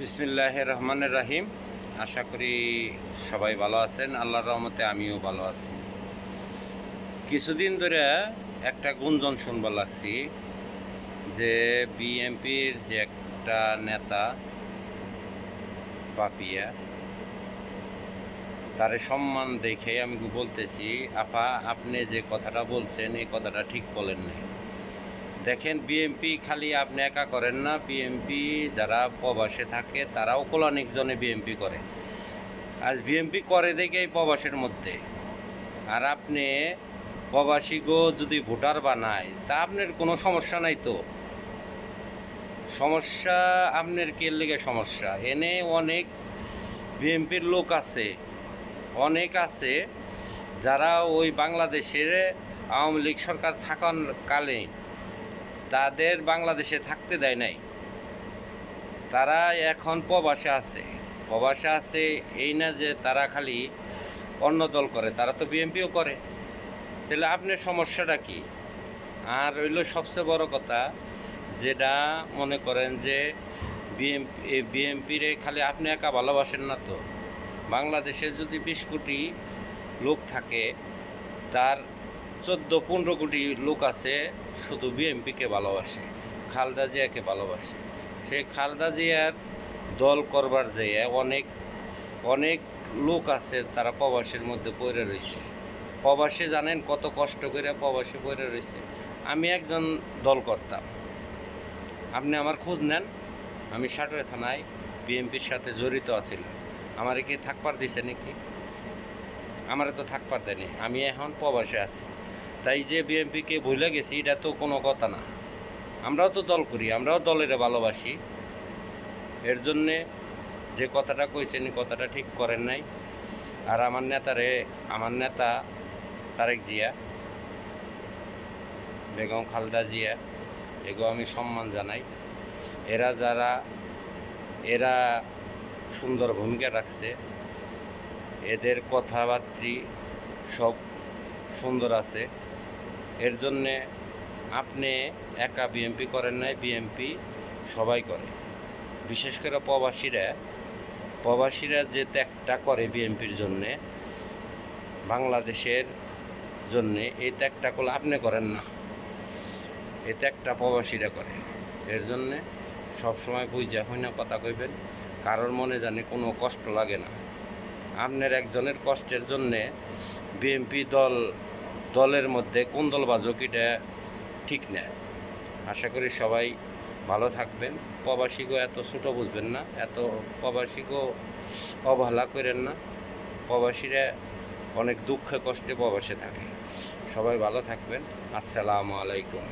বিসমিল্লাহির রহমানির রহিম। আশা করি সবাই ভালো আছেন। আল্লাহর রহমতে আমিও ভালো আছি। কিছুদিন ধরে একটা গুঞ্জন শুনবার লাগছি যে বিএনপির যে একটা নেতা পাপিয়া, তার সম্মান দেখে আমি বলতেছি, আপা আপনি যে কথাটা বলছেন এই কথাটা ঠিক বলেন নাই। দেখেন, বিএনপি খালি আপনি একা করেন না, বিএনপি যারা প্রবাসে থাকে তারাও কল্যাণিকজনে বিএনপি করে। আজ বিএনপি করে দেখে প্রবাসের মধ্যে, আর আপনি প্রবাসীগো যদি ভোটার বানায় তা আপনার কোনো সমস্যা নাই তো। সমস্যা আপনার কে লেগে সমস্যা? এনে অনেক বিএনপির লোক আছে, অনেক আছে যারা ওই বাংলাদেশের আওয়ামী লীগ সরকার থাকাকালীন তাদের বাংলাদেশে থাকতে দেয় নাই। তারা এখন প্রবাসে আছে। প্রবাসে আছে এই না যে তারা খালি অন্য দল করে, তারা তো বিএনপিও করে। তাহলে আপনার সমস্যাটা কি? আর হইল সবচেয়ে বড় কথা, যেটা মনে করেন যে বিএনপিরে খালি আপনি একা ভালোবাসেন না তো। বাংলাদেশে যদি 20 কোটি লোক থাকে, তার 14-15 কোটি লোক আছে শুধু বিএনপিকে ভালোবাসে, খালেদা জিয়াকে ভালোবাসে। সেই খালেদা জিয়ার দল করবার যেয়ে অনেক অনেক লোক আছে তারা প্রবাসের মধ্যে পড়ে রয়েছে। প্রবাসে জানেন কত কষ্ট করে প্রবাসে পড়ে রয়েছে। আমি একজন দল করতাম, আপনি আমার খোঁজ নেন। আমি সাটোয়া থানায় বিএনপির সাথে জড়িত আছিলাম। আমারে কি থাকবার দিছে নাকি? আমারে তো থাকবার দেয়নি। আমি এখন প্রবাসে আছি। তাই যে বিএনপিকে ভুলে গেছি এটা তো কোনো কথা না। আমরাও তো দল করি, আমরাও দলের ভালোবাসি। এর জন্যে যে কথাটা কইছেন কথাটা ঠিক করেন নাই। আর আমার নেতা তারেক জিয়া, বেগম খালেদা জিয়া, এগো আমি সম্মান জানাই। এরা সুন্দর ভূমিকা রাখছে, এদের কথাবার্তা সব সুন্দর আছে। এর জন্যে আপনি একা বিএনপি করেন নাই, বিএনপি সবাই করে। বিশেষ করে প্রবাসীরা যে ত্যাগটা করে বিএনপির জন্যে, বাংলাদেশের জন্যে, এই ত্যাগটা করলে আপনি করেন না, এই ত্যাগটা প্রবাসীরা করে। এর জন্যে সবসময় বুঝা হয় না কথা কইবেন, কারোর মনে জানে কোনো কষ্ট লাগে না। আপনার একজনের কষ্টের জন্যে বিএনপি দলের মধ্যে কোন দল বাজক এটা ঠিক না। আশা করি সবাই ভালো থাকবেন। প্রবাসীকেও এত ছোটো বুঝবেন না, এত প্রবাসীকেও অবহেলা করেন না। প্রবাসীরা অনেক দুঃখে কষ্টে প্রবাসে থাকে। সবাই ভালো থাকবেন। আসসালামু আলাইকুম।